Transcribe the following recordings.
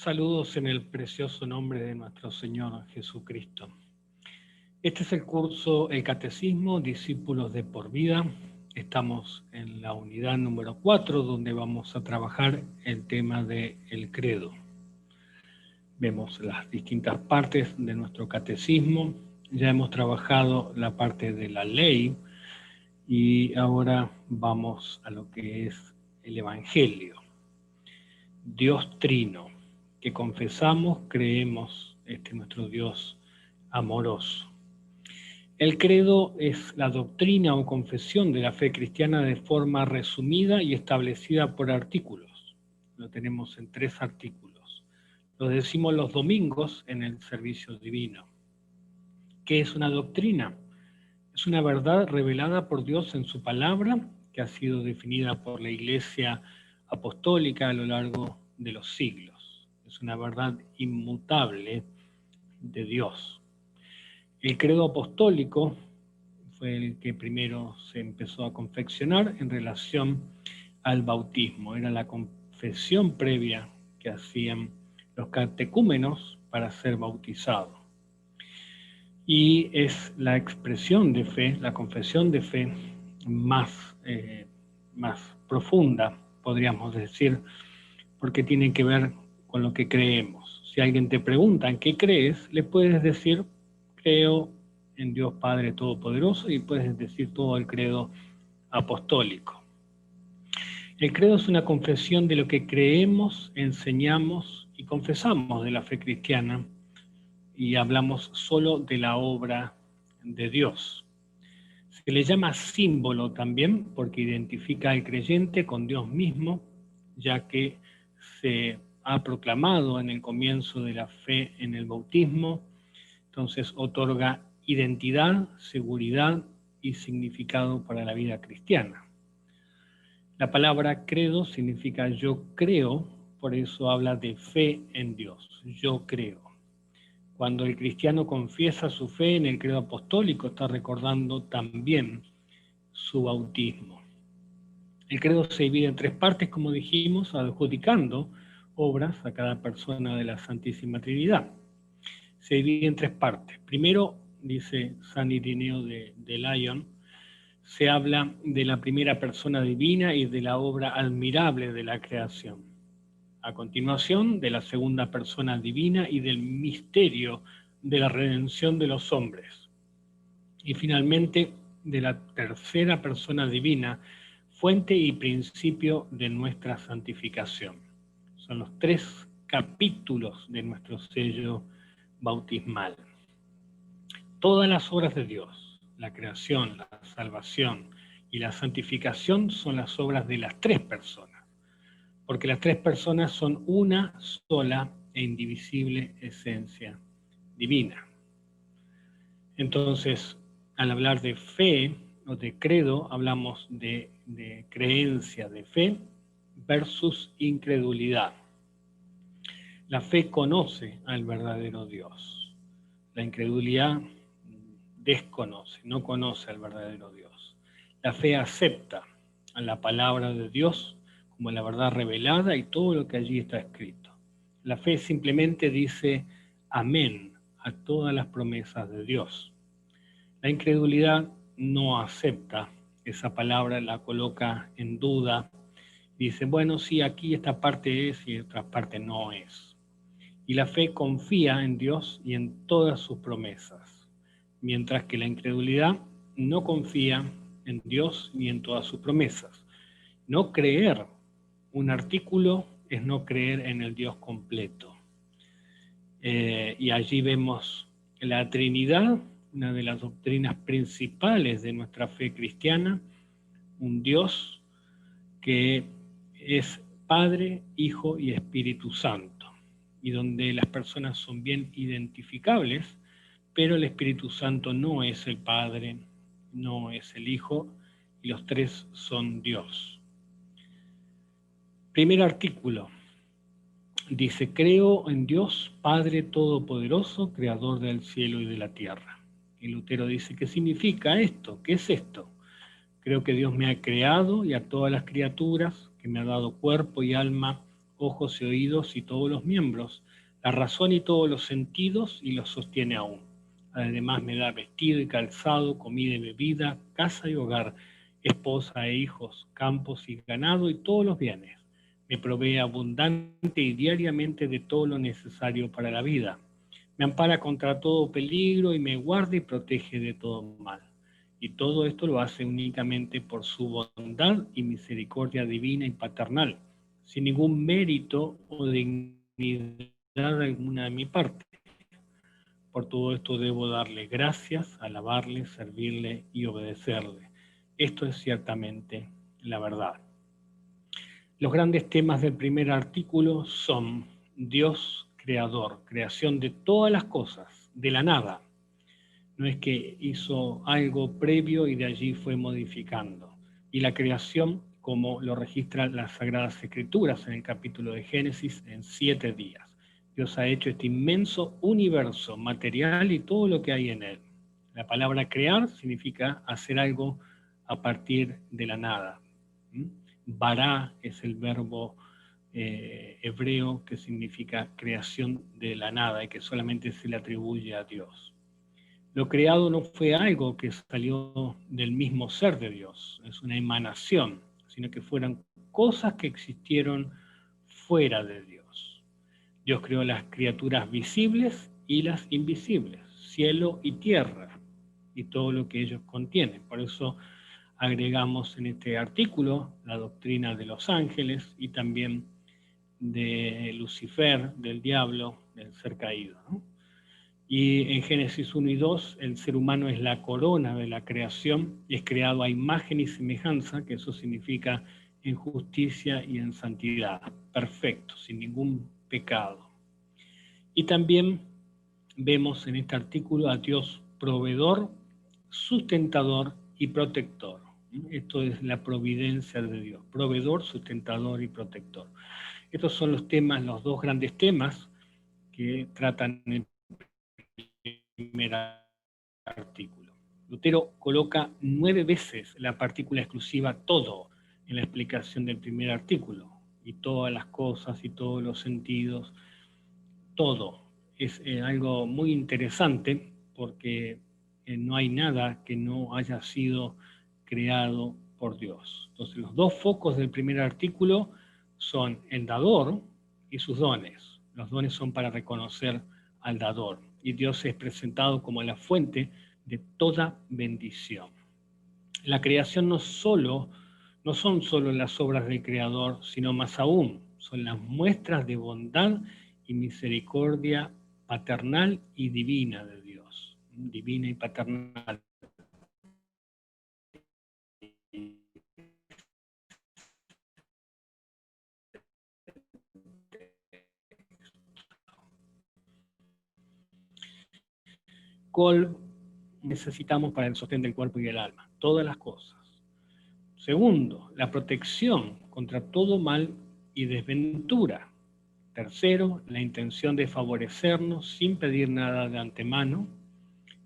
Saludos en el precioso nombre de nuestro Señor Jesucristo. Este es el curso El Catecismo, Discípulos de por Vida. Estamos en la unidad número 4, donde vamos a trabajar el tema del credo. Vemos las distintas partes de nuestro catecismo. Ya hemos trabajado la parte de la ley y ahora vamos a lo que es el Evangelio. Dios Trino, que confesamos, creemos, nuestro Dios amoroso. El credo es la doctrina o confesión de la fe cristiana de forma resumida y establecida por artículos. Lo tenemos en 3 artículos. Lo decimos los domingos en el servicio divino. ¿Qué es una doctrina? Es una verdad revelada por Dios en su palabra, que ha sido definida por la Iglesia apostólica a lo largo de los siglos. Es una verdad inmutable de Dios. El credo apostólico fue el que primero se empezó a confeccionar en relación al bautismo. Era la confesión previa que hacían los catecúmenos para ser bautizados. Y es la expresión de fe, la confesión de fe más profunda, podríamos decir, porque tiene que ver con lo que creemos. Si alguien te pregunta en qué crees, le puedes decir, creo en Dios Padre Todopoderoso, y puedes decir todo el credo apostólico. El credo es una confesión de lo que creemos, enseñamos y confesamos de la fe cristiana, y hablamos solo de la obra de Dios. Se le llama símbolo también porque identifica al creyente con Dios mismo, ya que se ha proclamado en el comienzo de la fe en el bautismo, entonces otorga identidad, seguridad y significado para la vida cristiana. La palabra credo significa yo creo, por eso habla de fe en Dios, yo creo. Cuando el cristiano confiesa su fe en el credo apostólico, está recordando también su bautismo. El credo se divide en 3 partes, como dijimos, adjudicando obras a cada persona de la Santísima Trinidad. Se divide en 3 partes. Primero, dice San Irineo de Lyon, se habla de la primera persona divina y de la obra admirable de la creación. A continuación, de la segunda persona divina y del misterio de la redención de los hombres. Y finalmente, de la tercera persona divina, fuente y principio de nuestra santificación. Son los 3 capítulos de nuestro sello bautismal. Todas las obras de Dios, la creación, la salvación y la santificación, son las obras de las 3 personas. Porque las 3 personas son una sola e indivisible esencia divina. Entonces, al hablar de fe o de credo, hablamos de creencia, de fe versus incredulidad. La fe conoce al verdadero Dios. La incredulidad desconoce, no conoce al verdadero Dios. La fe acepta a la palabra de Dios como la verdad revelada y todo lo que allí está escrito. La fe simplemente dice amén a todas las promesas de Dios. La incredulidad no acepta esa palabra, la coloca en duda, dice, bueno, sí, aquí esta parte es y otra parte no es. Y la fe confía en Dios y en todas sus promesas, mientras que la incredulidad no confía en Dios ni en todas sus promesas. No creer un artículo es no creer en el Dios completo. Y allí vemos la Trinidad, una de las doctrinas principales de nuestra fe cristiana, un Dios que es Padre, Hijo y Espíritu Santo, y donde las personas son bien identificables, pero el Espíritu Santo no es el Padre, no es el Hijo, y los 3 son Dios. Primer artículo, dice, creo en Dios Padre Todopoderoso, Creador del cielo y de la tierra. Y Lutero dice, ¿qué significa esto? ¿Qué es esto? Creo que Dios me ha creado y a todas las criaturas, que me ha dado cuerpo y alma, ojos y oídos y todos los miembros, la razón y todos los sentidos y los sostiene aún. Además me da vestido y calzado, comida y bebida, casa y hogar, esposa e hijos, campos y ganado y todos los bienes. Me provee abundante y diariamente de todo lo necesario para la vida. Me ampara contra todo peligro y me guarda y protege de todo mal. Y todo esto lo hace únicamente por su bondad y misericordia divina y paternal, sin ningún mérito o dignidad alguna de mi parte. Por todo esto debo darle gracias, alabarle, servirle y obedecerle. Esto es ciertamente la verdad. Los grandes temas del primer artículo son Dios creador, creación de todas las cosas, de la nada. No es que hizo algo previo y de allí fue modificando. Y la creación, como lo registran las Sagradas Escrituras en el capítulo de Génesis, en 7 días. Dios ha hecho este inmenso universo material y todo lo que hay en él. La palabra crear significa hacer algo a partir de la nada. Bará es el verbo hebreo que significa creación de la nada y que solamente se le atribuye a Dios. Lo creado no fue algo que salió del mismo ser de Dios, es una emanación, sino que fueron cosas que existieron fuera de Dios. Dios creó las criaturas visibles y las invisibles, cielo y tierra, y todo lo que ellos contienen. Por eso agregamos en este artículo la doctrina de los ángeles y también de Lucifer, del diablo, del ser caído, ¿no? Y en Génesis 1 y 2, el ser humano es la corona de la creación y es creado a imagen y semejanza, que eso significa en justicia y en santidad, perfecto, sin ningún pecado. Y también vemos en este artículo a Dios proveedor, sustentador y protector. Esto es la providencia de Dios, proveedor, sustentador y protector. Estos son los temas, los dos grandes temas que tratan el primer artículo. Lutero coloca 9 veces la partícula exclusiva todo en la explicación del primer artículo, y todas las cosas y todos los sentidos, todo. Es algo muy interesante porque no hay nada que no haya sido creado por Dios. Entonces los dos focos del primer artículo son el dador y sus dones. Los dones son para reconocer al dador y Dios es presentado como la fuente de toda bendición. La creación no son solo las obras del Creador, sino más aún, son las muestras de bondad y misericordia paternal y divina de Dios. Divina y paternal. Cual necesitamos para el sostén del cuerpo y el alma, todas las cosas. Segundo, la protección contra todo mal y desventura. Tercero, la intención de favorecernos sin pedir nada de antemano.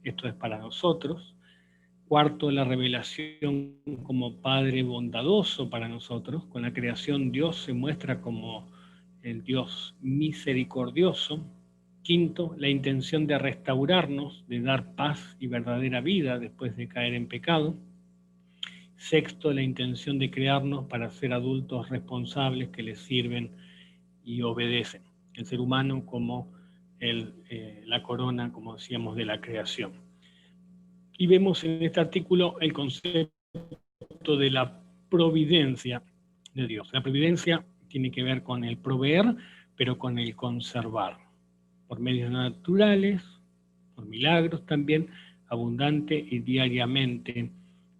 Esto es para nosotros. Cuarto, la revelación como Padre bondadoso para nosotros. Con la creación Dios se muestra como el Dios misericordioso. Quinto, la intención de restaurarnos, de dar paz y verdadera vida después de caer en pecado. Sexto, la intención de crearnos para ser adultos responsables que les sirven y obedecen. El ser humano como la corona, como decíamos, de la creación. Y vemos en este artículo el concepto de la providencia de Dios. La providencia tiene que ver con el proveer, pero con el conservar. Por medios naturales, por milagros también, abundante y diariamente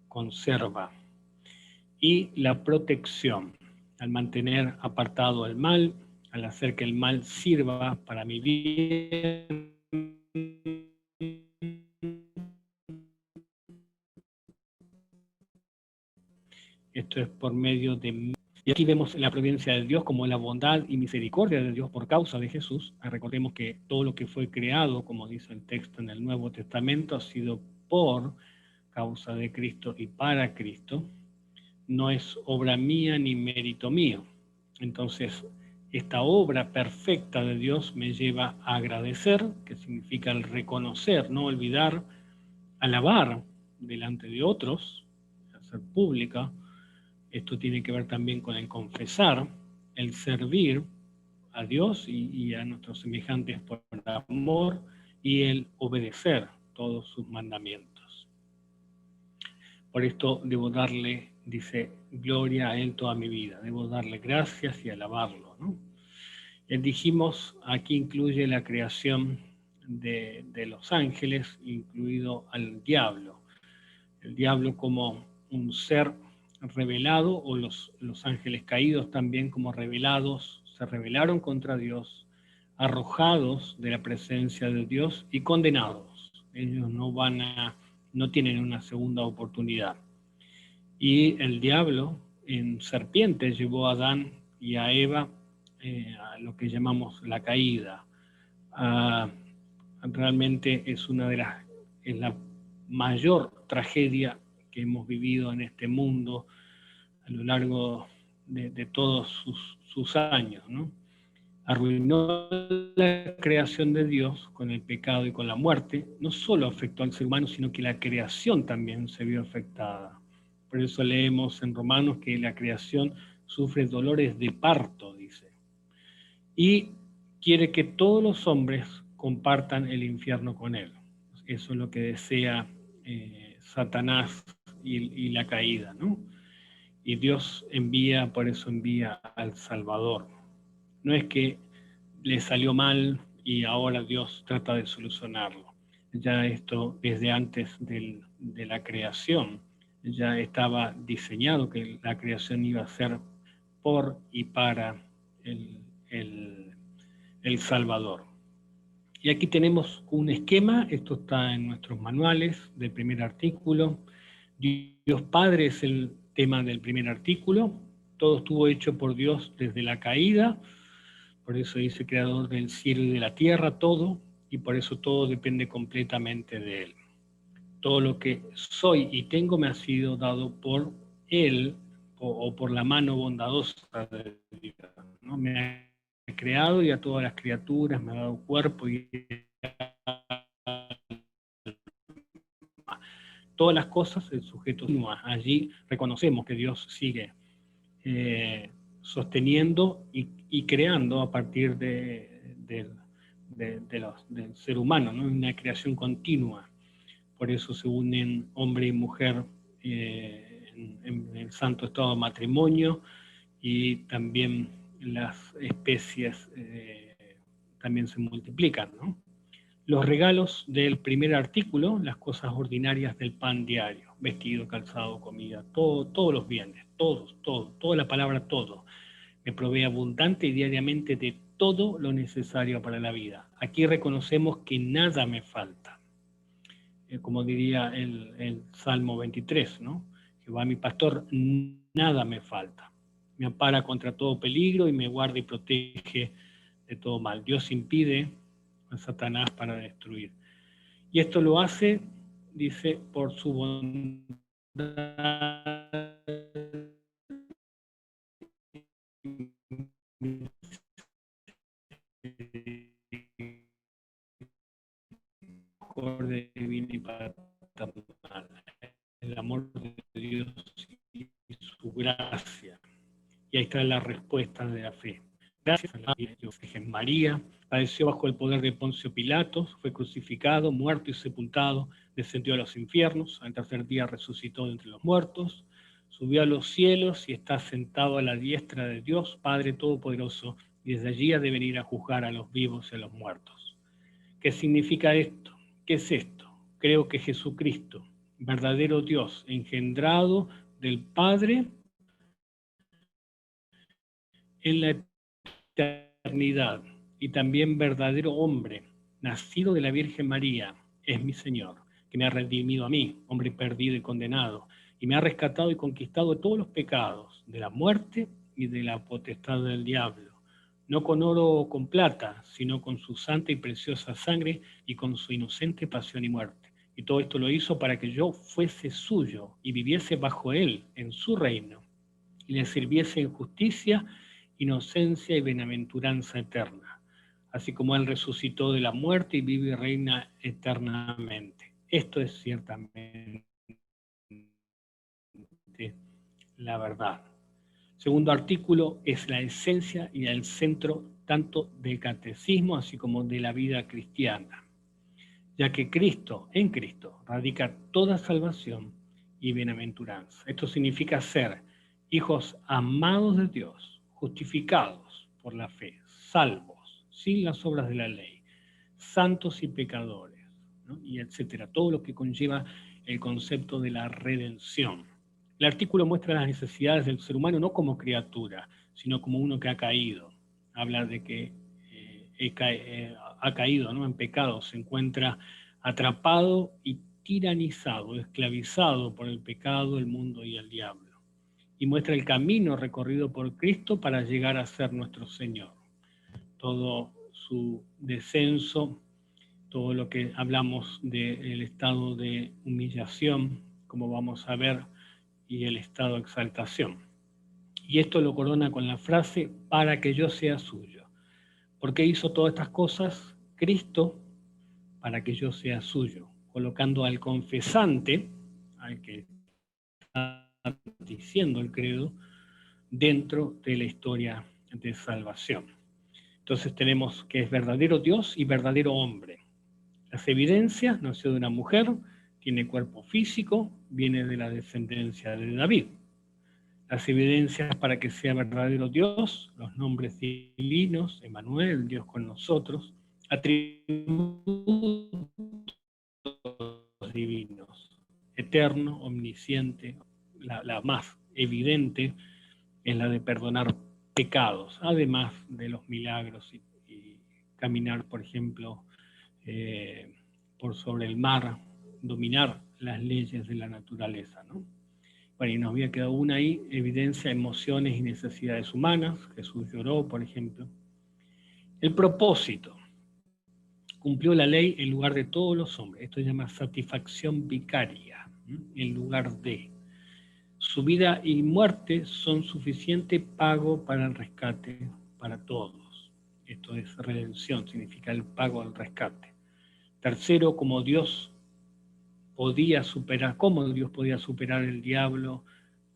conserva. Y la protección, al mantener apartado el mal, al hacer que el mal sirva para mi bien. Esto es por medio de... Y aquí vemos la providencia de Dios como la bondad y misericordia de Dios por causa de Jesús. Recordemos que todo lo que fue creado, como dice el texto en el Nuevo Testamento, ha sido por causa de Cristo y para Cristo. No es obra mía ni mérito mío. Entonces, esta obra perfecta de Dios me lleva a agradecer, que significa el reconocer, no olvidar, alabar delante de otros, hacer pública. Esto tiene que ver también con el confesar, el servir a Dios y a nuestros semejantes por amor, y el obedecer todos sus mandamientos. Por esto debo darle, dice, gloria a Él toda mi vida. Debo darle gracias y alabarlo, ¿no? Dijimos, aquí incluye la creación de los ángeles, incluido al diablo. El diablo como un ser revelado, o los ángeles caídos también como revelados, se rebelaron contra Dios, arrojados de la presencia de Dios y condenados. Ellos no tienen una segunda oportunidad. Y el diablo en serpiente llevó a Adán y a Eva a lo que llamamos la caída. Realmente es la mayor tragedia que hemos vivido en este mundo a lo largo de todos sus años, ¿no? Arruinó la creación de Dios con el pecado y con la muerte. No solo afectó al ser humano, sino que la creación también se vio afectada. Por eso leemos en Romanos que la creación sufre dolores de parto, dice. Y quiere que todos los hombres compartan el infierno con él. Eso es lo que desea Satanás y la caída, ¿no? Y Dios por eso envía al Salvador. No es que le salió mal y ahora Dios trata de solucionarlo. Ya esto desde antes de la creación, ya estaba diseñado que la creación iba a ser por y para el Salvador. Y aquí tenemos un esquema, esto está en nuestros manuales del primer artículo. Dios Padre es el tema del primer artículo. Todo estuvo hecho por Dios desde la caída, por eso dice creador del cielo y de la tierra, todo, y por eso todo depende completamente de Él. Todo lo que soy y tengo me ha sido dado por Él o por la mano bondadosa de Dios, ¿no? Me ha creado y a todas las criaturas me ha dado cuerpo y todas las cosas, el sujeto allí reconocemos que Dios sigue sosteniendo y creando a partir del ser humano, ¿no? Una creación continua. Por eso se unen hombre y mujer en el santo estado de matrimonio, y también las especies también se multiplican, ¿no? Los regalos del primer artículo, las cosas ordinarias del pan diario, vestido, calzado, comida, todos los bienes, toda la palabra todo. Me provee abundante y diariamente de todo lo necesario para la vida. Aquí reconocemos que nada me falta. Como diría el Salmo 23, ¿no? Jehová mi pastor, nada me falta. Me ampara contra todo peligro y me guarda y protege de todo mal. Dios impide a Satanás para destruir. Y esto lo hace, dice, por su bondad divina y paternal, el amor de Dios y su gracia. Y ahí está la respuesta de la fe. Gracias a la Virgen María, padeció bajo el poder de Poncio Pilatos, fue crucificado, muerto y sepultado, descendió a los infiernos, al tercer día resucitó de entre los muertos, subió a los cielos y está sentado a la diestra de Dios, Padre Todopoderoso, y desde allí ha de venir a juzgar a los vivos y a los muertos. ¿Qué significa esto? ¿Qué es esto? Creo que Jesucristo, verdadero Dios, engendrado del Padre en la eternidad, y también verdadero hombre, nacido de la Virgen María, es mi Señor, que me ha redimido a mí, hombre perdido y condenado, y me ha rescatado y conquistado de todos los pecados, de la muerte y de la potestad del diablo, no con oro o con plata, sino con su santa y preciosa sangre y con su inocente pasión y muerte. Y todo esto lo hizo para que yo fuese suyo y viviese bajo él, en su reino, y le sirviese en justicia inocencia y bienaventuranza eterna, así como Él resucitó de la muerte y vive y reina eternamente. Esto es ciertamente la verdad. Segundo artículo es la esencia y el centro tanto del catecismo así como de la vida cristiana, ya que en Cristo, radica toda salvación y bienaventuranza. Esto significa ser hijos amados de Dios, justificados por la fe, salvos, sin las obras de la ley, santos y pecadores, ¿no? Y etcétera. Todo lo que conlleva el concepto de la redención. El artículo muestra las necesidades del ser humano no como criatura, sino como uno que ha caído. Habla de que ha caído, ¿no?, en pecado, se encuentra atrapado y tiranizado, esclavizado por el pecado, el mundo y el diablo. Y muestra el camino recorrido por Cristo para llegar a ser nuestro Señor. Todo su descenso, todo lo que hablamos del estado de humillación, como vamos a ver, y el estado de exaltación. Y esto lo corona con la frase, para que yo sea suyo. ¿Por qué hizo todas estas cosas? Cristo, para que yo sea suyo, colocando al confesante, al que está diciendo el credo, dentro de la historia de salvación. Entonces tenemos que es verdadero Dios y verdadero hombre. Las evidencias: nació de una mujer, tiene cuerpo físico, viene de la descendencia de David. Las evidencias para que sea verdadero Dios: los nombres divinos, Emmanuel, Dios con nosotros, atributos divinos, eterno, omnisciente. La más evidente es la de perdonar pecados, además de los milagros y caminar, por ejemplo, por sobre el mar, dominar las leyes de la naturaleza, ¿no? Bueno, y nos había quedado una ahí: evidencia, emociones y necesidades humanas. Jesús lloró, por ejemplo. El propósito: cumplió la ley en lugar de todos los hombres. Esto se llama satisfacción vicaria, en lugar de. Su vida y muerte son suficiente pago para el rescate para todos. Esto es redención, significa el pago del rescate. Tercero, cómo Dios podía superar el diablo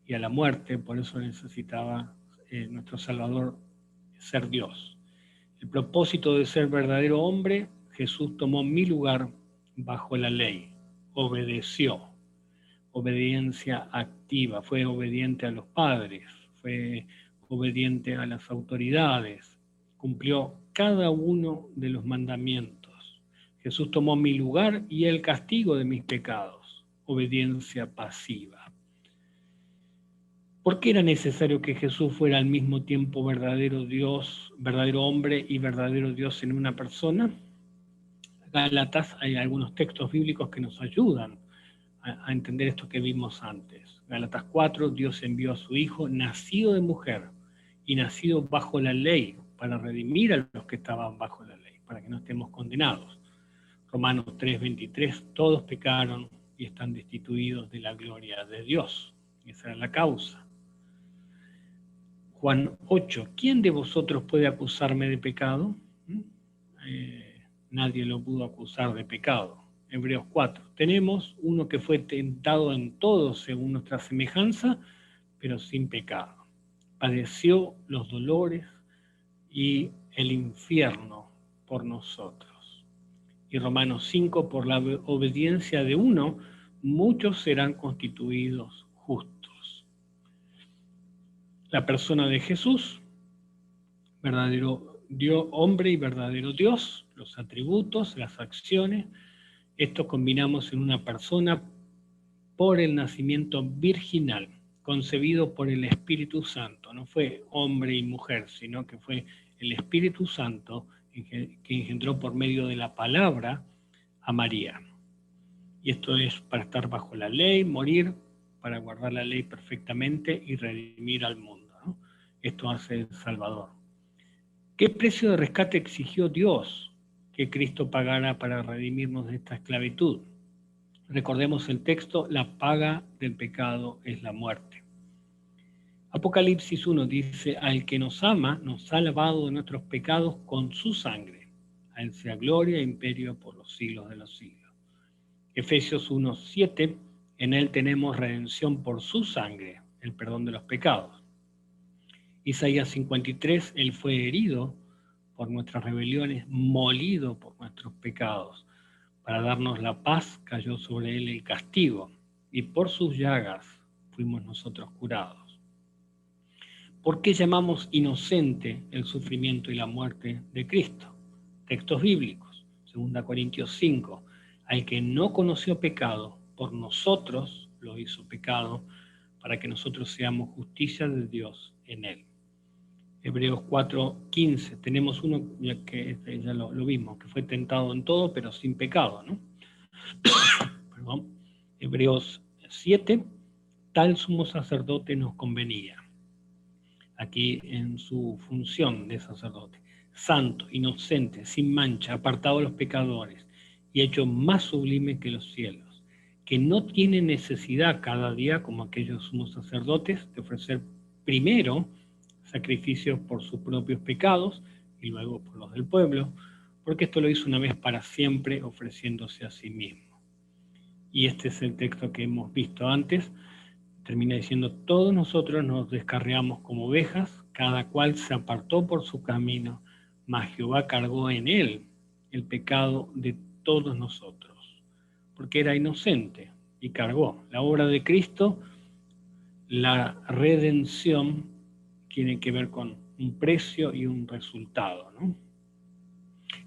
y a la muerte. Por eso necesitaba nuestro Salvador ser Dios. El propósito de ser verdadero hombre: Jesús tomó mi lugar bajo la ley, obedeció, obediencia activa, fue obediente a los padres, fue obediente a las autoridades, cumplió cada uno de los mandamientos. Jesús tomó mi lugar y el castigo de mis pecados, obediencia pasiva. ¿Por qué era necesario que Jesús fuera al mismo tiempo verdadero Dios, verdadero hombre y verdadero Dios en una persona? Gálatas, hay algunos textos bíblicos que nos ayudan a entender esto que vimos antes. Gálatas 4, Dios envió a su Hijo, nacido de mujer y nacido bajo la ley, para redimir a los que estaban bajo la ley, para que no estemos condenados. Romanos 3, 23, todos pecaron y están destituidos de la gloria de Dios. Esa era la causa. Juan 8, ¿quién de vosotros puede acusarme de pecado? Nadie lo pudo acusar de pecado. Hebreos 4, tenemos uno que fue tentado en todo según nuestra semejanza, pero sin pecado. Padeció los dolores y el infierno por nosotros. Y Romanos 5, por la obediencia de uno, muchos serán constituidos justos. La persona de Jesús, verdadero Dios, hombre y verdadero Dios, los atributos, las acciones, esto combinamos en una persona por el nacimiento virginal, concebido por el Espíritu Santo. No fue hombre y mujer, sino que fue el Espíritu Santo que engendró por medio de la palabra a María. Y esto es para estar bajo la ley, morir para guardar la ley perfectamente y redimir al mundo, ¿no? Esto hace el Salvador. ¿Qué precio de rescate exigió Dios que Cristo pagara para redimirnos de esta esclavitud? Recordemos el texto: la paga del pecado es la muerte. Apocalipsis 1 dice, al que nos ama, nos ha lavado de nuestros pecados con su sangre. A él sea gloria e imperio por los siglos de los siglos. Efesios 1:7, en él tenemos redención por su sangre, el perdón de los pecados. Isaías 53, él fue herido por nuestras rebeliones, molido por nuestros pecados. Para darnos la paz cayó sobre él el castigo, y por sus llagas fuimos nosotros curados. ¿Por qué llamamos inocente el sufrimiento y la muerte de Cristo? Textos bíblicos, 2 Corintios 5, al que no conoció pecado, por nosotros lo hizo pecado, para que nosotros seamos justicia de Dios en él. Hebreos 4:15, tenemos uno que ya lo vimos, que fue tentado en todo, pero sin pecado, ¿no? Perdón. Hebreos 7, tal sumo sacerdote nos convenía. Aquí en su función de sacerdote, santo, inocente, sin mancha, apartado de los pecadores y hecho más sublime que los cielos, que no tiene necesidad cada día, como aquellos sumos sacerdotes, de ofrecer primero sacrificios por sus propios pecados y luego por los del pueblo, porque esto lo hizo una vez para siempre, ofreciéndose a sí mismo. Y este es el texto que hemos visto antes. Termina diciendo, todos nosotros nos descarriamos como ovejas, cada cual se apartó por su camino, mas Jehová cargó en él el pecado de todos nosotros, porque era inocente y cargó. La obra de Cristo, la redención, tiene que ver con un precio y un resultado, ¿no?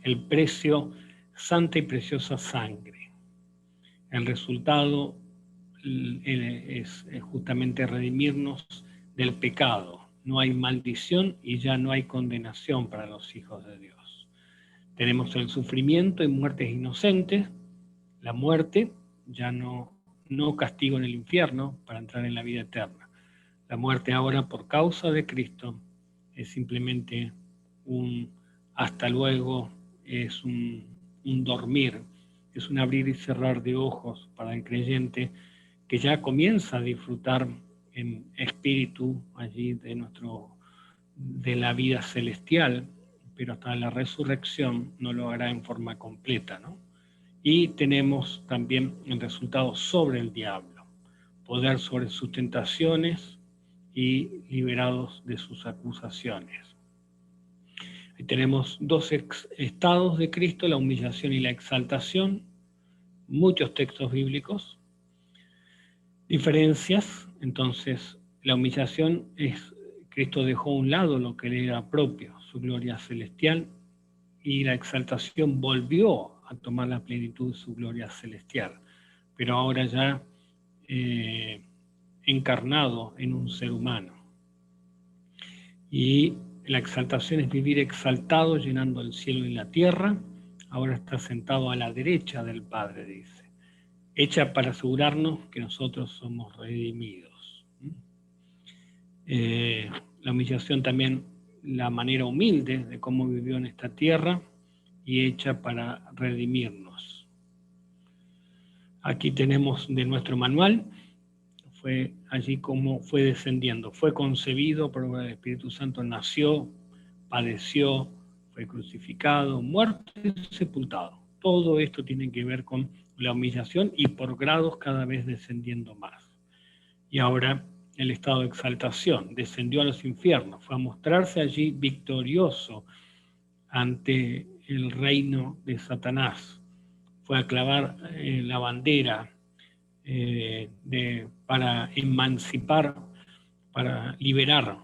El precio, santa y preciosa sangre. El resultado es justamente redimirnos del pecado. No hay maldición y ya no hay condenación para los hijos de Dios. Tenemos el sufrimiento y muertes inocentes, la muerte, ya no castigo en el infierno para entrar en la vida eterna. La muerte ahora por causa de Cristo es simplemente un hasta luego, es un dormir, es un abrir y cerrar de ojos para el creyente que ya comienza a disfrutar en espíritu allí de la vida celestial, pero hasta la resurrección no lo hará en forma completa, ¿no? Y tenemos también el resultado sobre el diablo, poder sobre sus tentaciones y liberados de sus acusaciones. Ahí tenemos dos estados de Cristo, la humillación y la exaltación, muchos textos bíblicos. Diferencias, entonces, la humillación es, Cristo dejó a un lado lo que le era propio, su gloria celestial, y la exaltación volvió a tomar la plenitud de su gloria celestial, pero ahora ya encarnado en un ser humano. Y la exaltación es vivir exaltado, llenando el cielo y la tierra. Ahora está sentado a la derecha del Padre, dice, hecha para asegurarnos que nosotros somos redimidos. La humillación también, la manera humilde de cómo vivió en esta tierra y hecha para redimirnos. Aquí tenemos de nuestro manual, fue allí como fue descendiendo, fue concebido por obra del Espíritu Santo, nació, padeció, fue crucificado, muerto y sepultado. Todo esto tiene que ver con la humillación y por grados cada vez descendiendo más. Y ahora el estado de exaltación, descendió a los infiernos, fue a mostrarse allí victorioso ante el reino de Satanás, fue a clavar la bandera para emancipar, para liberar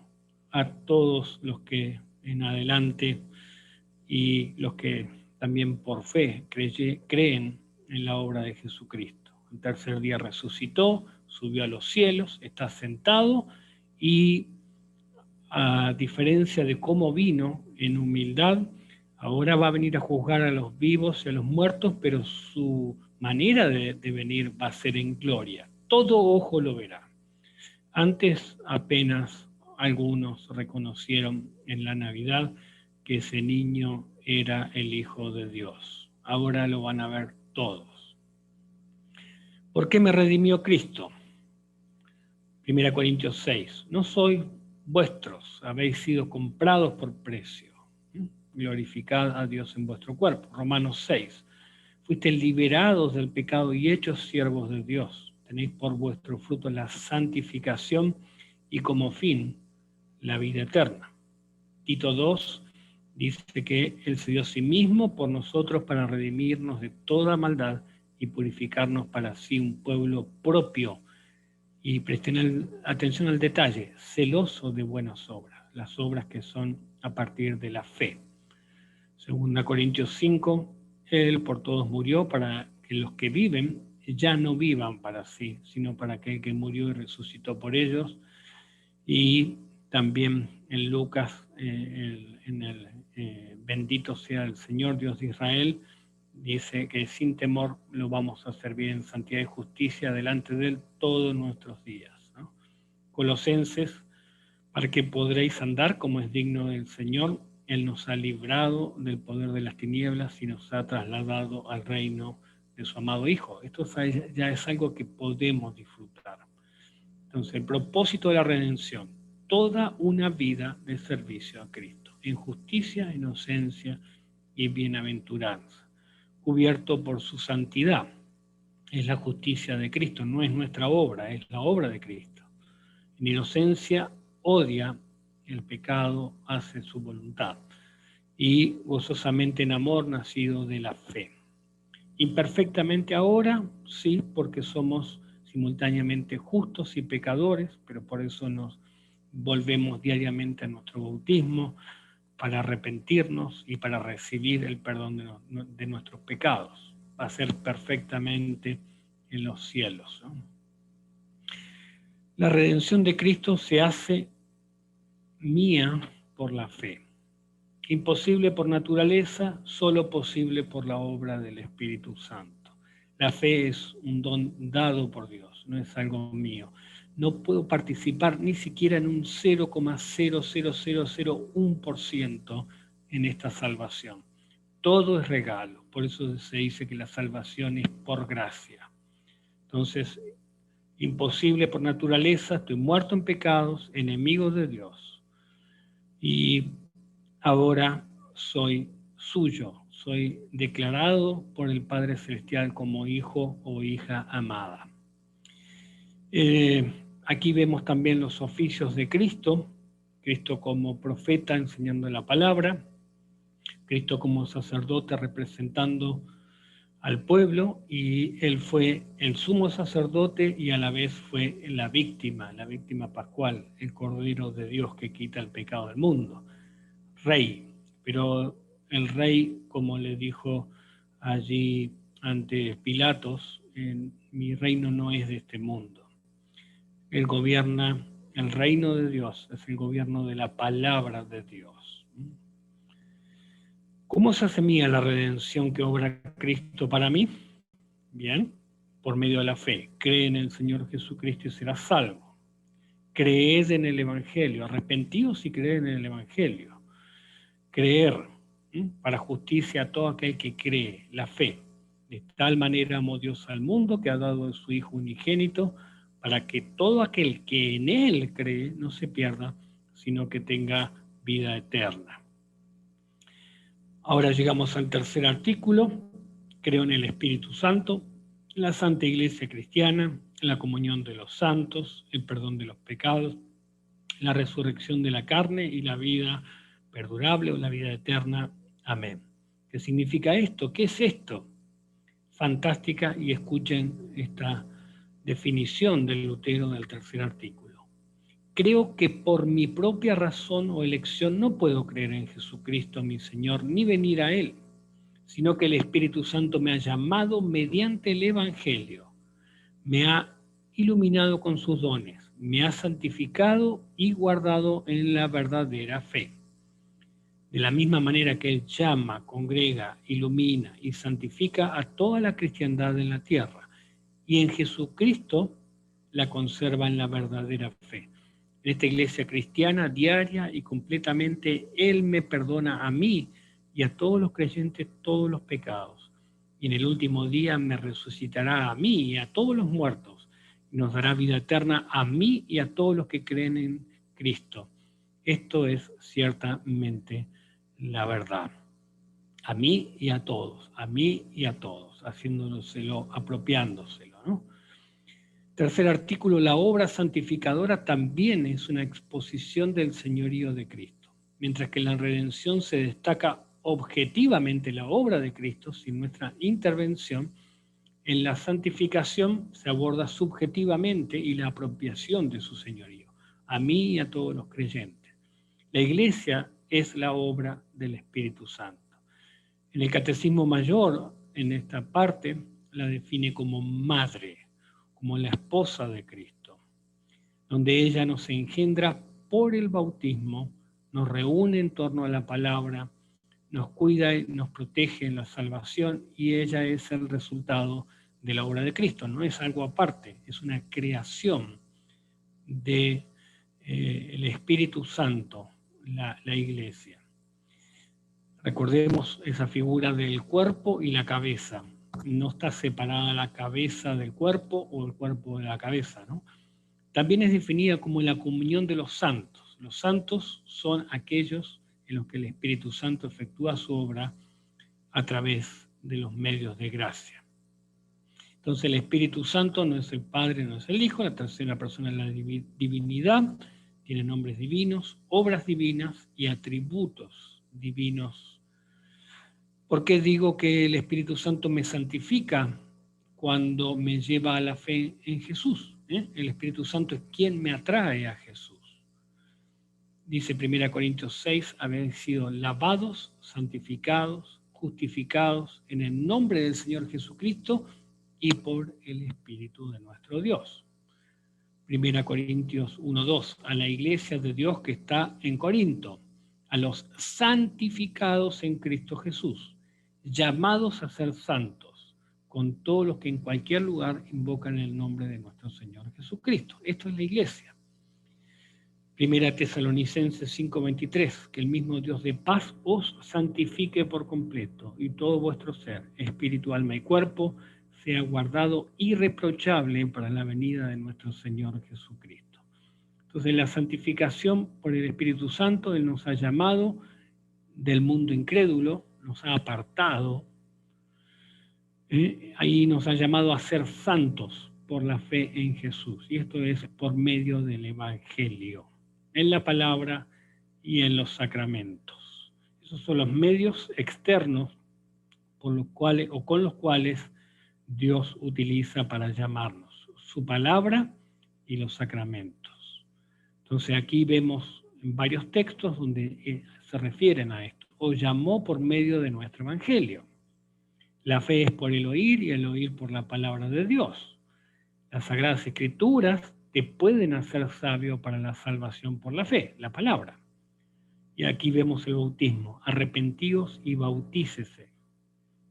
a todos los que en adelante y los que también por fe creen en la obra de Jesucristo. El tercer día resucitó, subió a los cielos, está sentado y a diferencia de cómo vino en humildad, ahora va a venir a juzgar a los vivos y a los muertos, pero su manera de venir va a ser en gloria. Todo ojo lo verá. Antes apenas algunos reconocieron en la Navidad que ese niño era el Hijo de Dios. Ahora lo van a ver todos. ¿Por qué me redimió Cristo? 1 Corintios 6. No soy vuestros, habéis sido comprados por precio. Glorificad a Dios en vuestro cuerpo. Romanos 6. Fuisteis liberados del pecado y hechos siervos de Dios. Tenéis por vuestro fruto la santificación y como fin la vida eterna. Tito 2 dice que Él se dio a sí mismo por nosotros para redimirnos de toda maldad y purificarnos para sí un pueblo propio. Y presten atención al detalle, celoso de buenas obras, las obras que son a partir de la fe. 2 Corintios 5, Él por todos murió para que los que viven ya no vivan para sí, sino para aquel que murió y resucitó por ellos. Y también en Lucas, bendito sea el Señor Dios de Israel, dice que sin temor lo vamos a servir en santidad y justicia delante de Él todos nuestros días, ¿no? Colosenses, para que podréis andar como es digno del Señor. Él nos ha librado del poder de las tinieblas y nos ha trasladado al reino de su amado Hijo. Esto ya es algo que podemos disfrutar. Entonces, el propósito de la redención, toda una vida de servicio a Cristo, en justicia, inocencia y bienaventuranza, cubierto por su santidad. Es la justicia de Cristo, no es nuestra obra, es la obra de Cristo. En inocencia odia el pecado, hace su voluntad. Y gozosamente en amor, nacido de la fe. Imperfectamente ahora, sí, porque somos simultáneamente justos y pecadores, pero por eso nos volvemos diariamente a nuestro bautismo, para arrepentirnos y para recibir el perdón de nuestros pecados. Va a ser perfectamente en los cielos, ¿no? La redención de Cristo se hace mía por la fe. Imposible por naturaleza, solo posible por la obra del Espíritu Santo. La fe es un don dado por Dios, no es algo mío. No puedo participar ni siquiera en un 0,00001% en esta salvación. Todo es regalo, por eso se dice que la salvación es por gracia. Entonces, imposible por naturaleza, estoy muerto en pecados, enemigo de Dios. Y ahora soy suyo, soy declarado por el Padre Celestial como hijo o hija amada. Aquí vemos también los oficios de Cristo, Cristo como profeta enseñando la palabra, Cristo como sacerdote representando al pueblo, y Él fue el sumo sacerdote y a la vez fue la víctima pascual, el Cordero de Dios que quita el pecado del mundo. Rey, pero el rey, como le dijo allí ante Pilatos, mi reino no es de este mundo. Él gobierna el reino de Dios, es el gobierno de la palabra de Dios. ¿Cómo se hace mía la redención que obra Cristo para mí? Bien, por medio de la fe. Cree en el Señor Jesucristo y serás salvo. Creed en el Evangelio, arrepentidos y creed en el Evangelio. Creer, para justicia a todo aquel que cree, la fe. De tal manera amó Dios al mundo que ha dado a su Hijo unigénito, para que todo aquel que en Él cree no se pierda, sino que tenga vida eterna. Ahora llegamos al tercer artículo. Creo en el Espíritu Santo, la Santa Iglesia Cristiana, la comunión de los santos, el perdón de los pecados, la resurrección de la carne y la vida perdurable o la vida eterna. Amén. ¿Qué significa esto? ¿Qué es esto? Fantástica, y escuchen esta definición del Lutero del tercer artículo. Creo que por mi propia razón o elección no puedo creer en Jesucristo mi Señor ni venir a Él, sino que el Espíritu Santo me ha llamado mediante el Evangelio, me ha iluminado con sus dones, me ha santificado y guardado en la verdadera fe. De la misma manera que Él llama, congrega, ilumina y santifica a toda la cristiandad en la tierra, y en Jesucristo la conserva en la verdadera fe. En esta iglesia cristiana diaria y completamente, Él me perdona a mí y a todos los creyentes todos los pecados. Y en el último día me resucitará a mí y a todos los muertos, y nos dará vida eterna a mí y a todos los que creen en Cristo. Esto es ciertamente la verdad. A mí y a todos, haciéndoselo, apropiándoselo, ¿no? Tercer artículo, la obra santificadora también es una exposición del señorío de Cristo. Mientras que en la redención se destaca objetivamente la obra de Cristo sin nuestra intervención, en la santificación se aborda subjetivamente y la apropiación de su señorío, a mí y a todos los creyentes. La Iglesia es la obra del Espíritu Santo. En el Catecismo Mayor, en esta parte, la define como madre, como la esposa de Cristo, donde ella nos engendra por el bautismo, nos reúne en torno a la palabra, nos cuida y nos protege en la salvación, y ella es el resultado de la obra de Cristo, no es algo aparte, es una creación del Espíritu Santo, la Iglesia. Recordemos esa figura del cuerpo y la cabeza. No está separada la cabeza del cuerpo o el cuerpo de la cabeza, ¿no? También es definida como la comunión de los santos. Los santos son aquellos en los que el Espíritu Santo efectúa su obra a través de los medios de gracia. Entonces el Espíritu Santo no es el Padre, no es el Hijo, la tercera persona es la divinidad, tiene nombres divinos, obras divinas y atributos divinos. ¿Por qué digo que el Espíritu Santo me santifica cuando me lleva a la fe en Jesús? El Espíritu Santo es quien me atrae a Jesús. Dice 1 Corintios 6, habéis sido lavados, santificados, justificados en el nombre del Señor Jesucristo y por el Espíritu de nuestro Dios. 1 Corintios 1:2, a la iglesia de Dios que está en Corinto, a los santificados en Cristo Jesús, llamados a ser santos, con todos los que en cualquier lugar invocan el nombre de nuestro Señor Jesucristo. Esto es la iglesia. 1 Tesalonicenses 5:23, que el mismo Dios de paz os santifique por completo, y todo vuestro ser, espíritu, alma y cuerpo, sea guardado irreprochable para la venida de nuestro Señor Jesucristo. Entonces, la santificación por el Espíritu Santo, Él nos ha llamado del mundo incrédulo, nos ha apartado, ahí nos ha llamado a ser santos por la fe en Jesús, y esto es por medio del Evangelio, en la palabra y en los sacramentos. Esos son los medios externos por los cuales, o con los cuales Dios utiliza para llamarnos, su palabra y los sacramentos. Entonces aquí vemos varios textos donde se refieren a esto. Os llamó por medio de nuestro Evangelio. La fe es por el oír y el oír por la palabra de Dios. Las Sagradas Escrituras te pueden hacer sabio para la salvación por la fe, la palabra. Y aquí vemos el bautismo. Arrepentíos y bautícese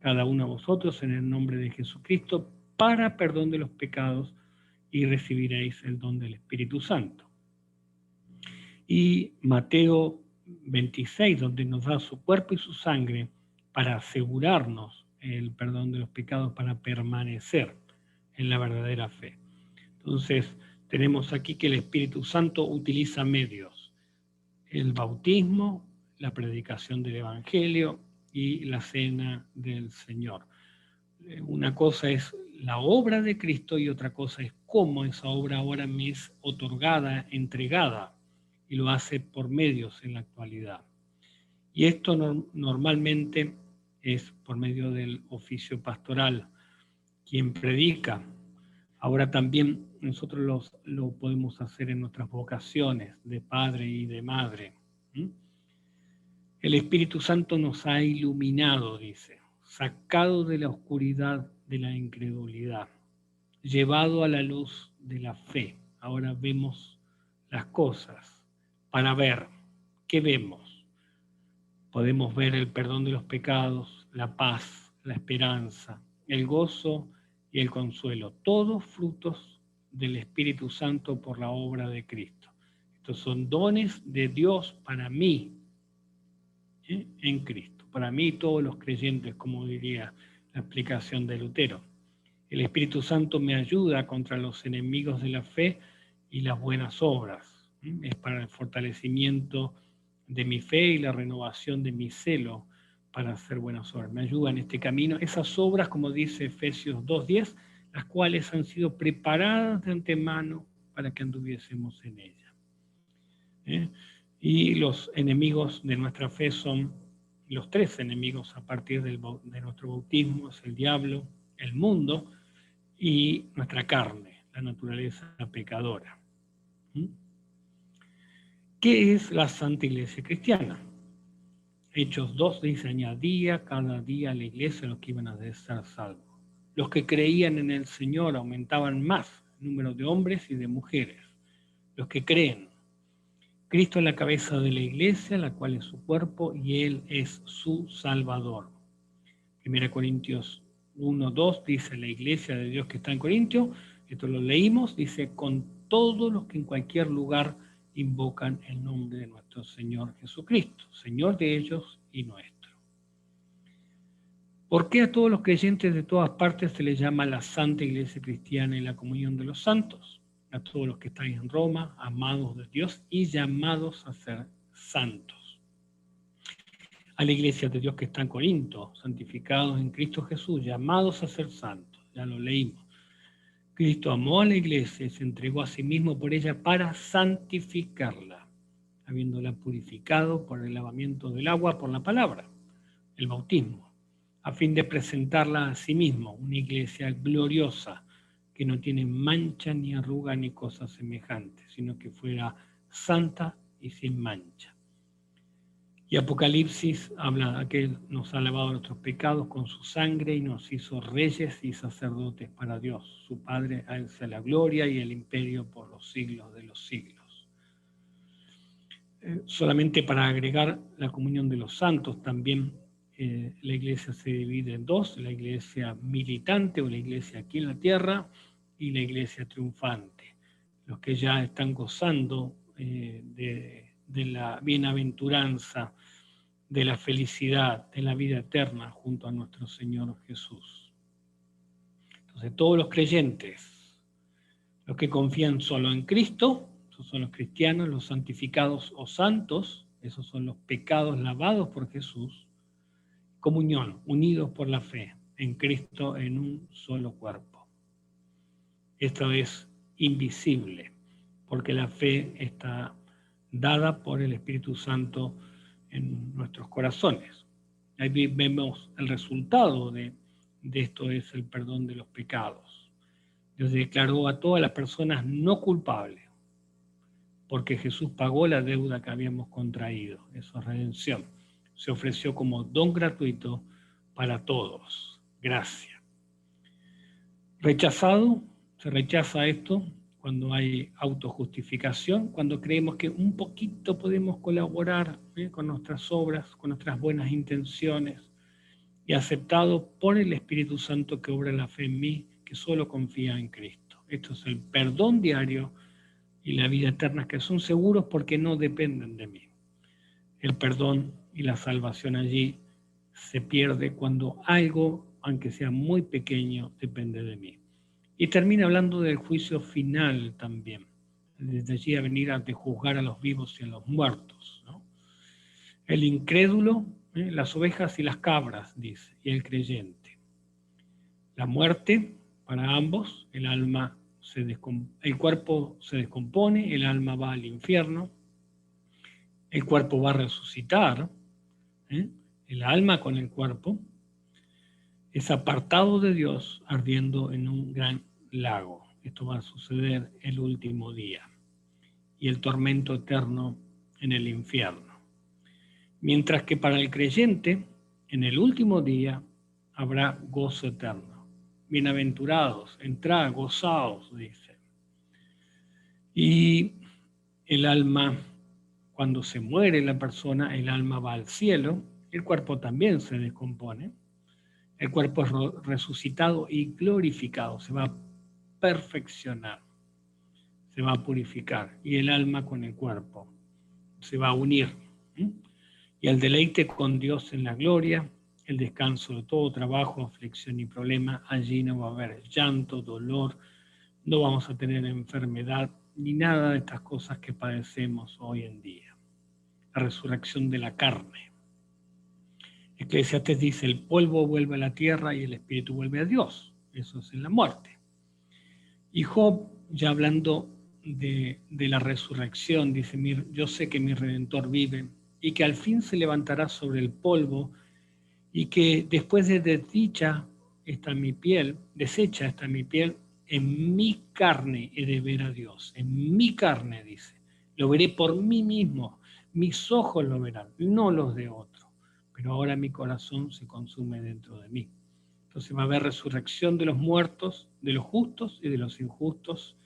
cada uno de vosotros en el nombre de Jesucristo para perdón de los pecados y recibiréis el don del Espíritu Santo. Y Mateo 26, donde nos da su cuerpo y su sangre para asegurarnos el perdón de los pecados, para permanecer en la verdadera fe. Entonces, tenemos aquí que el Espíritu Santo utiliza medios: el bautismo, la predicación del Evangelio y la cena del Señor. Una cosa es la obra de Cristo y otra cosa es cómo esa obra ahora me es otorgada, entregada, y lo hace por medios en la actualidad. Y esto normalmente es por medio del oficio pastoral, quien predica. Ahora también nosotros lo podemos hacer en nuestras vocaciones de padre y de madre. El Espíritu Santo nos ha iluminado, dice, sacado de la oscuridad de la incredulidad, llevado a la luz de la fe. Ahora vemos las cosas para ver. ¿Qué vemos? Podemos ver el perdón de los pecados, la paz, la esperanza, el gozo y el consuelo, todos frutos del Espíritu Santo por la obra de Cristo. Estos son dones de Dios para mí, en Cristo. Para mí y todos los creyentes, como diría la explicación de Lutero. El Espíritu Santo me ayuda contra los enemigos de la fe y las buenas obras. Es para el fortalecimiento de mi fe y la renovación de mi celo para hacer buenas obras. Me ayuda en este camino. Esas obras, como dice Efesios 2:10, las cuales han sido preparadas de antemano para que anduviésemos en ella. Y los enemigos de nuestra fe son los tres enemigos a partir de nuestro bautismo: es el diablo, el mundo y nuestra carne, la naturaleza pecadora. ¿Qué es la Santa Iglesia Cristiana? Hechos 2 dice: añadía cada día a la iglesia los que iban a ser salvos. Los que creían en el Señor aumentaban más el número de hombres y de mujeres. Los que creen. Cristo es la cabeza de la iglesia, la cual es su cuerpo, y Él es su Salvador. 1 Corintios 1:2 dice: la iglesia de Dios que está en Corintio, esto lo leímos, dice: con todos los que en cualquier lugar invocan el nombre de nuestro Señor Jesucristo, Señor de ellos y nuestro. ¿Por qué a todos los creyentes de todas partes se les llama la Santa Iglesia Cristiana y la comunión de los santos? A todos los que están en Roma, amados de Dios y llamados a ser santos. A la iglesia de Dios que está en Corinto, santificados en Cristo Jesús, llamados a ser santos. Ya lo leímos. Cristo amó a la iglesia y se entregó a sí mismo por ella para santificarla, habiéndola purificado por el lavamiento del agua por la palabra, el bautismo, a fin de presentarla a sí mismo, una iglesia gloriosa, que no tiene mancha ni arruga ni cosa semejante, sino que fuera santa y sin mancha. Y Apocalipsis habla de que nos ha lavado nuestros pecados con su sangre y nos hizo reyes y sacerdotes para Dios, su Padre. A Él sea la gloria y el imperio por los siglos de los siglos. Solamente para agregar la comunión de los santos, también la iglesia se divide en dos: la iglesia militante o la iglesia aquí en la tierra y la iglesia triunfante. Los que ya están gozando de la bienaventuranza, de la felicidad, de la vida eterna junto a nuestro Señor Jesús. Entonces, todos los creyentes, los que confían solo en Cristo, esos son los cristianos, los santificados o santos, esos son los pecados lavados por Jesús. Comunión, unidos por la fe en Cristo en un solo cuerpo. Esto es invisible, porque la fe está dada por el Espíritu Santo en nuestros corazones. Ahí vemos el resultado de esto: es el perdón de los pecados. Dios declaró a todas las personas no culpables, porque Jesús pagó la deuda que habíamos contraído. Eso es redención. Se ofreció como don gratuito para todos. Gracia. Rechazado, se rechaza esto cuando hay autojustificación, cuando creemos que un poquito podemos colaborar con nuestras obras, con nuestras buenas intenciones, y aceptado por el Espíritu Santo que obra la fe en mí, que solo confía en Cristo. Esto es el perdón diario y la vida eterna, que son seguros porque no dependen de mí. El perdón y la salvación allí se pierde cuando algo, aunque sea muy pequeño, depende de mí. Y termina hablando del juicio final también. Desde allí a venir a juzgar a los vivos y a los muertos, ¿no? El incrédulo, las ovejas y las cabras, dice, y el creyente. La muerte para ambos, el cuerpo se descompone, el alma va al infierno, el cuerpo va a resucitar, el alma con el cuerpo es apartado de Dios ardiendo en un gran lago. Esto va a suceder el último día. Y el tormento eterno en el infierno. Mientras que para el creyente, en el último día, habrá gozo eterno. Bienaventurados, entrad, gozaos, dice. Y el alma, cuando se muere la persona, el alma va al cielo, el cuerpo también se descompone, el cuerpo es resucitado y glorificado, se va a perfeccionar, se va a purificar, y el alma con el cuerpo se va a unir. Y el deleite con Dios en la gloria, el descanso de todo trabajo, aflicción y problema. Allí no va a haber llanto, dolor, no vamos a tener enfermedad, ni nada de estas cosas que padecemos hoy en día. La resurrección de la carne. Eclesiastés dice, el polvo vuelve a la tierra y el espíritu vuelve a Dios. Eso es en la muerte. Y Job, ya hablando de la resurrección, dice, yo sé que mi Redentor vive y que al fin se levantará sobre el polvo y que después de deshecha está mi piel, en mi carne he de ver a Dios, en mi carne, dice. Lo veré por mí mismo, mis ojos lo verán, no los de otro. Pero ahora mi corazón se consume dentro de mí. Entonces va a haber resurrección de los muertos, de los justos y de los injustos.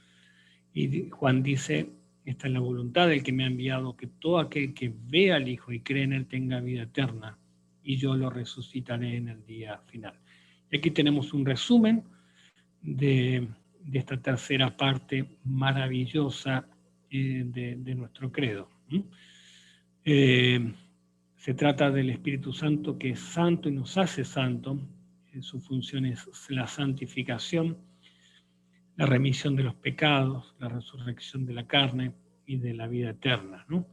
Y Juan dice, esta es la voluntad del que me ha enviado, que todo aquel que vea al Hijo y cree en Él tenga vida eterna, y yo lo resucitaré en el día final. Y aquí tenemos un resumen de esta tercera parte maravillosa de nuestro credo. Se trata del Espíritu Santo, que es santo y nos hace santo. Su función es la santificación, la remisión de los pecados, la resurrección de la carne y de la vida eterna, ¿no?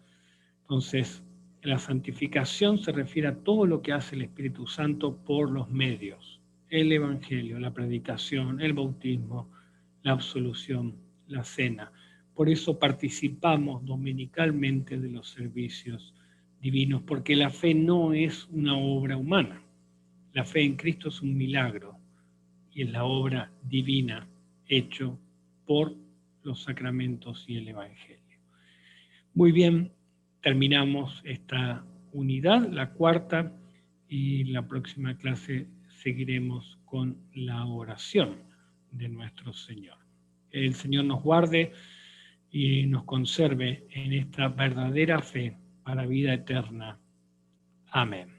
Entonces, la santificación se refiere a todo lo que hace el Espíritu Santo por los medios: el Evangelio, la predicación, el bautismo, la absolución, la cena. Por eso participamos dominicalmente de los servicios divinos, porque la fe no es una obra humana. La fe en Cristo es un milagro y es la obra divina hecho por los sacramentos y el Evangelio. Muy bien, terminamos esta unidad, la cuarta, y la próxima clase seguiremos con la oración de nuestro Señor. El Señor nos guarde y nos conserve en esta verdadera fe para vida eterna. Amén.